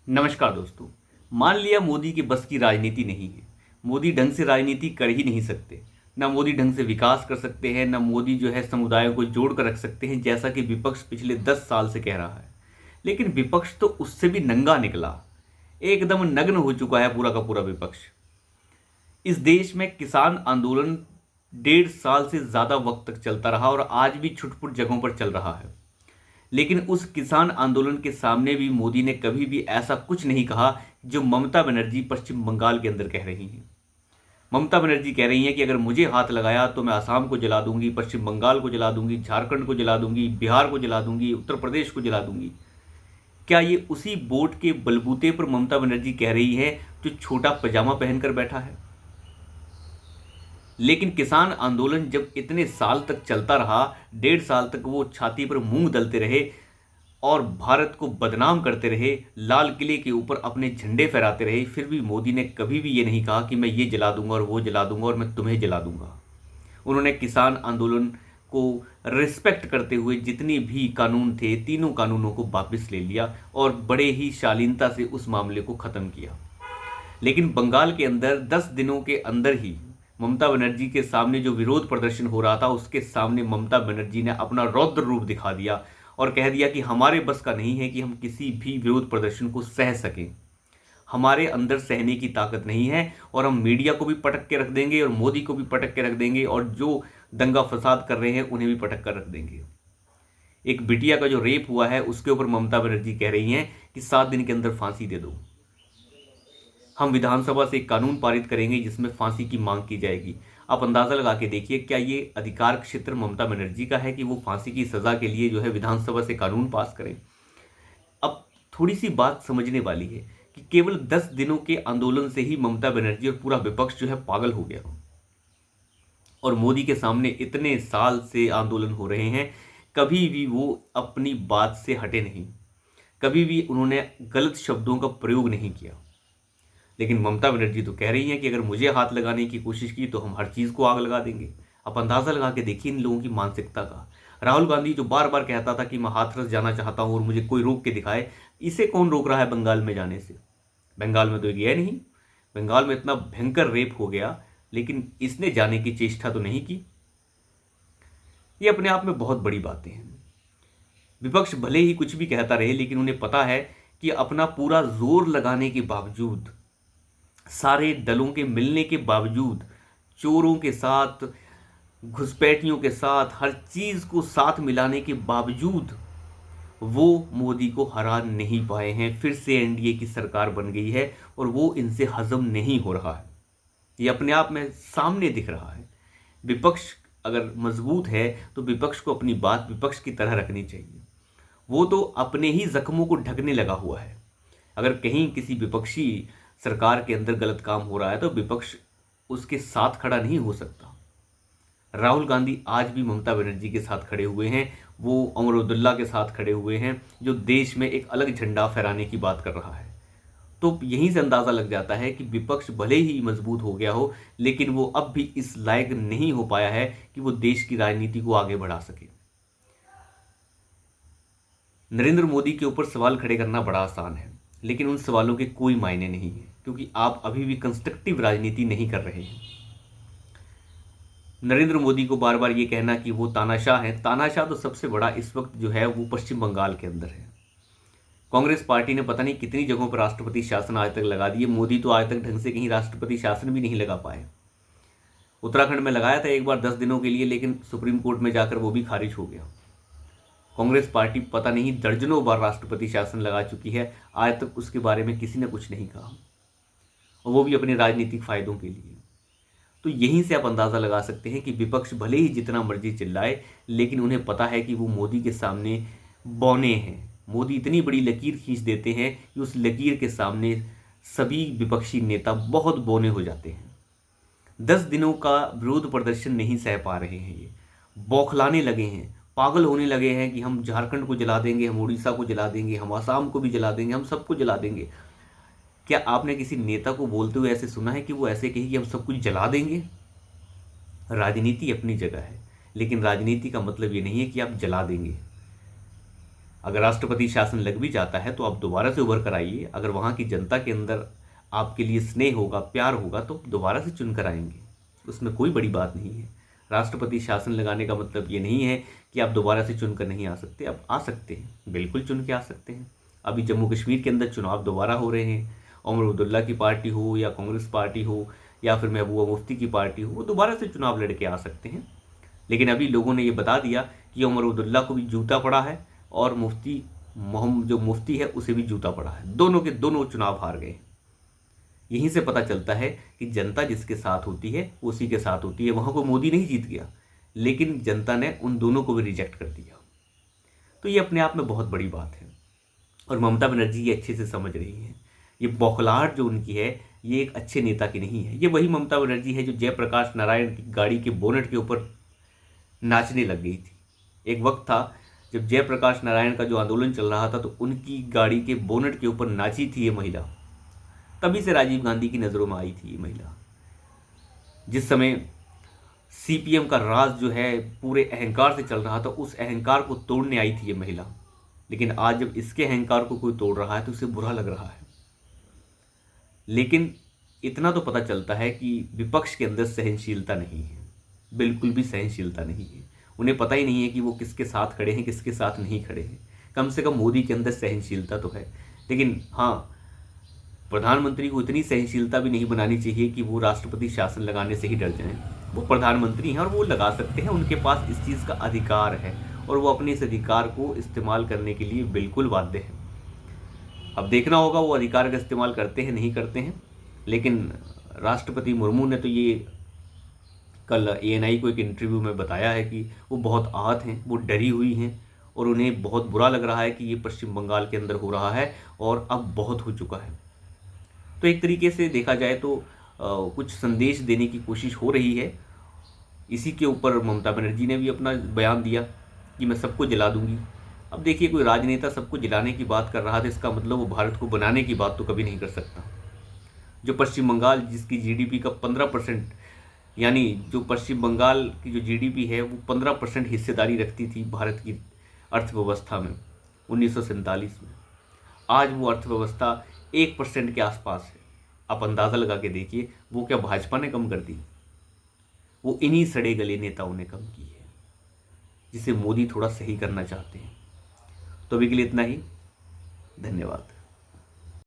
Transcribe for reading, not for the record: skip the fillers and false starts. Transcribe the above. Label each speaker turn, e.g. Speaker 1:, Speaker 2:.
Speaker 1: नमस्कार दोस्तों। मान लिया मोदी के बस की राजनीति नहीं है। मोदी ढंग से राजनीति कर ही नहीं सकते। ना मोदी ढंग से विकास कर सकते हैं, ना मोदी जो है समुदायों को जोड़ कर रख सकते हैं, जैसा कि विपक्ष पिछले 10 साल से कह रहा है। लेकिन विपक्ष तो उससे भी नंगा निकला। एकदम नग्न हो चुका है पूरा का पूरा विपक्ष। इस देश में किसान आंदोलन 1.5 साल से ज़्यादा वक्त तक चलता रहा और आज भी छुटपुट जगहों पर चल रहा है। लेकिन उस किसान आंदोलन के सामने भी मोदी ने कभी भी ऐसा कुछ नहीं कहा जो ममता बनर्जी पश्चिम बंगाल के अंदर कह रही हैं। ममता बनर्जी कह रही हैं कि अगर मुझे हाथ लगाया तो मैं आसाम को जला दूंगी, पश्चिम बंगाल को जला दूंगी, झारखंड को जला दूंगी, बिहार को जला दूंगी, उत्तर प्रदेश को जला दूंगी। क्या ये उसी वोट के बलबूते पर ममता बनर्जी कह रही है जो छोटा पजामा पहनकर बैठा है? लेकिन किसान आंदोलन जब इतने साल तक चलता रहा, 1.5 साल तक वो छाती पर मूंग दलते रहे और भारत को बदनाम करते रहे, लाल किले के ऊपर अपने झंडे फहराते रहे, फिर भी मोदी ने कभी भी ये नहीं कहा कि मैं ये जला दूंगा और वो जला दूंगा और मैं तुम्हें जला दूंगा। उन्होंने किसान आंदोलन को रिस्पेक्ट करते हुए जितने भी कानून थे, तीनों कानूनों को वापस ले लिया और बड़े ही शालीनता से उस मामले को ख़त्म किया। लेकिन बंगाल के अंदर 10 दिनों के अंदर ही ममता बनर्जी के सामने जो विरोध प्रदर्शन हो रहा था, उसके सामने ममता बनर्जी ने अपना रौद्र रूप दिखा दिया और कह दिया कि हमारे बस का नहीं है कि हम किसी भी विरोध प्रदर्शन को सह सकें। हमारे अंदर सहने की ताकत नहीं है और हम मीडिया को भी पटक के रख देंगे और मोदी को भी पटक के रख देंगे और जो दंगा फसाद कर रहे हैं उन्हें भी पटक कर रख देंगे। एक बिटिया का जो रेप हुआ है उसके ऊपर ममता बनर्जी कह रही हैं कि 7 दिन के अंदर फांसी दे दो। हम विधानसभा से एक कानून पारित करेंगे जिसमें फांसी की मांग की जाएगी। आप अंदाजा लगा के देखिए, क्या ये अधिकार क्षेत्र ममता बनर्जी का है कि वो फांसी की सजा के लिए जो है विधानसभा से कानून पास करें? अब थोड़ी सी बात समझने वाली है कि केवल 10 दिनों के आंदोलन से ही ममता बनर्जी और पूरा विपक्ष जो है पागल हो गया और मोदी के सामने इतने साल से आंदोलन हो रहे हैं, कभी भी वो अपनी बात से हटे नहीं, कभी भी उन्होंने गलत शब्दों का प्रयोग नहीं किया। लेकिन ममता बनर्जी तो कह रही हैं कि अगर मुझे हाथ लगाने की कोशिश की तो हम हर चीज़ को आग लगा देंगे। आप अंदाज़ा लगा के देखिए इन लोगों की मानसिकता का। राहुल गांधी जो बार बार कहता था कि मैं हाथरस जाना चाहता हूँ और मुझे कोई रोक के दिखाए, इसे कौन रोक रहा है बंगाल में जाने से? बंगाल में तो गया नहीं। बंगाल में इतना भयंकर रेप हो गया लेकिन इसने जाने की चेष्टा तो नहीं की। ये अपने आप में बहुत बड़ी बातें हैं। विपक्ष भले ही कुछ भी कहता रहे लेकिन उन्हें पता है कि अपना पूरा जोर लगाने के बावजूद, सारे दलों के मिलने के बावजूद, चोरों के साथ, घुसपैठियों के साथ, हर चीज़ को साथ मिलाने के बावजूद वो मोदी को हरा नहीं पाए हैं। फिर से एनडीए की सरकार बन गई है और वो इनसे हजम नहीं हो रहा है। ये अपने आप में सामने दिख रहा है। विपक्ष अगर मजबूत है तो विपक्ष को अपनी बात विपक्ष की तरह रखनी चाहिए। वो तो अपने ही जख्मों को ढकने लगा हुआ है। अगर कहीं किसी विपक्षी सरकार के अंदर गलत काम हो रहा है तो विपक्ष उसके साथ खड़ा नहीं हो सकता। राहुल गांधी आज भी ममता बनर्जी के साथ खड़े हुए हैं, वो उमर अब्दुल्ला के साथ खड़े हुए हैं जो देश में एक अलग झंडा फहराने की बात कर रहा है। तो यहीं से अंदाज़ा लग जाता है कि विपक्ष भले ही मजबूत हो गया हो लेकिन वो अब भी इस लायक नहीं हो पाया है कि वो देश की राजनीति को आगे बढ़ा सके। नरेंद्र मोदी के ऊपर सवाल खड़े करना बड़ा आसान है लेकिन उन सवालों के कोई मायने नहीं है क्योंकि आप अभी भी कंस्ट्रक्टिव राजनीति नहीं कर रहे हैं। नरेंद्र मोदी को बार बार ये कहना कि वो तानाशाह है, तानाशाह तो सबसे बड़ा इस वक्त जो है वो पश्चिम बंगाल के अंदर है। कांग्रेस पार्टी ने पता नहीं कितनी जगहों पर राष्ट्रपति शासन आज तक लगा दिए, मोदी तो आज तक ढंग से कहीं राष्ट्रपति शासन भी नहीं लगा पाए। उत्तराखंड में लगाया था एक बार 10 दिनों के लिए लेकिन सुप्रीम कोर्ट में जाकर वो भी खारिज हो गया। कांग्रेस पार्टी पता नहीं दर्जनों बार राष्ट्रपति शासन लगा चुकी है, आज तक उसके बारे में किसी ने कुछ नहीं कहा और वो भी अपने राजनीतिक फायदों के लिए। तो यहीं से आप अंदाज़ा लगा सकते हैं कि विपक्ष भले ही जितना मर्जी चिल्लाए लेकिन उन्हें पता है कि वो मोदी के सामने बौने हैं। मोदी इतनी बड़ी लकीर खींच देते हैं कि उस लकीर के सामने सभी विपक्षी नेता बहुत बौने हो जाते हैं। 10 दिनों का विरोध प्रदर्शन नहीं सह पा रहे हैं, ये बौखलाने लगे हैं, पागल होने लगे हैं कि हम झारखंड को जला देंगे, हम उड़ीसा को जला देंगे, हम आसाम को भी जला देंगे, हम सबको जला देंगे। क्या आपने किसी नेता को बोलते हुए ऐसे सुना है कि वो ऐसे कहे कि हम सब कुछ जला देंगे? राजनीति अपनी जगह है लेकिन राजनीति का मतलब ये नहीं है कि आप जला देंगे। अगर राष्ट्रपति शासन लग भी जाता है तो आप दोबारा से उभर कर आइए। अगर वहाँ की जनता के अंदर आपके लिए स्नेह होगा, प्यार होगा, तो दोबारा से चुन कर आएंगे। उसमें कोई बड़ी बात नहीं है। राष्ट्रपति शासन लगाने का मतलब ये नहीं है कि आप दोबारा से चुन कर नहीं आ सकते। आप आ सकते हैं, बिल्कुल चुन के आ सकते हैं। अभी जम्मू कश्मीर के अंदर चुनाव दोबारा हो रहे हैं। उमर अब्दुल्ला की पार्टी हो या कांग्रेस पार्टी हो या फिर महबूबा मुफ्ती की पार्टी हो, वो दोबारा से चुनाव लड़ के आ सकते हैं। लेकिन अभी लोगों ने ये बता दिया कि उमर अब्दुल्ला को भी जूता पड़ा है और मुफ्ती मोहम्मद जो मुफ्ती है उसे भी जूता पड़ा है। दोनों के दोनों चुनाव हार गए। यहीं से पता चलता है कि जनता जिसके साथ होती है उसी के साथ होती है। वहाँ को मोदी नहीं जीत गया, लेकिन जनता ने उन दोनों को भी रिजेक्ट कर दिया। तो ये अपने आप में बहुत बड़ी बात है और ममता बनर्जी ये अच्छे से समझ रही है। ये बौखलाहट जो उनकी है, ये एक अच्छे नेता की नहीं है। ये वही ममता बनर्जी है जो जयप्रकाश नारायण की गाड़ी के बोनट के ऊपर नाचने लग गई थी। एक वक्त था जब जयप्रकाश नारायण का जो आंदोलन चल रहा था तो उनकी गाड़ी के बोनट के ऊपर नाची थी ये महिला। तभी से राजीव गांधी की नज़रों में आई थी ये महिला। जिस समय सीपीएम का राज जो है पूरे अहंकार से चल रहा था, उस अहंकार को तोड़ने आई थी ये महिला। लेकिन आज जब इसके अहंकार को कोई तोड़ रहा है तो उसे बुरा लग रहा है। लेकिन इतना तो पता चलता है कि विपक्ष के अंदर सहनशीलता नहीं है, बिल्कुल भी सहनशीलता नहीं है। उन्हें पता ही नहीं है कि वो किसके साथ खड़े हैं, किसके साथ नहीं खड़े हैं। कम से कम मोदी के अंदर सहनशीलता तो है, लेकिन हाँ, प्रधानमंत्री को इतनी सहनशीलता भी नहीं बनानी चाहिए कि वो राष्ट्रपति शासन लगाने से ही डर जाएं। वो प्रधानमंत्री हैं और वो लगा सकते हैं, उनके पास इस चीज़ का अधिकार है और वो अपने इस अधिकार को इस्तेमाल करने के लिए बिल्कुल बाध्य है। अब देखना होगा वो अधिकार का इस्तेमाल करते हैं नहीं करते हैं। लेकिन राष्ट्रपति मुर्मू ने तो ये कल एएनआई को एक इंटरव्यू में बताया है कि वो बहुत आहत हैं, वो डरी हुई हैं और उन्हें बहुत बुरा लग रहा है कि ये पश्चिम बंगाल के अंदर हो रहा है और अब बहुत हो चुका है। तो एक तरीके से देखा जाए तो कुछ संदेश देने की कोशिश हो रही है। इसी के ऊपर ममता बनर्जी ने भी अपना बयान दिया कि मैं सबको जला दूंगी। अब देखिए, कोई राजनेता सबको जलाने की बात कर रहा था, इसका मतलब वो भारत को बनाने की बात तो कभी नहीं कर सकता। जो पश्चिम बंगाल जिसकी जीडीपी का 15%, यानी जो पश्चिम बंगाल की जो जीडीपी है वो 15% हिस्सेदारी रखती थी भारत की अर्थव्यवस्था में 1947 में, आज वो अर्थव्यवस्था 1% के आसपास है। आप अंदाज़ा लगा के देखिए वो क्या भाजपा ने कम कर दी? वो इन्हीं सड़े गले नेताओं ने कम की है, जिसे मोदी थोड़ा सही करना चाहते हैं। तो अभी के लिए इतना ही। धन्यवाद।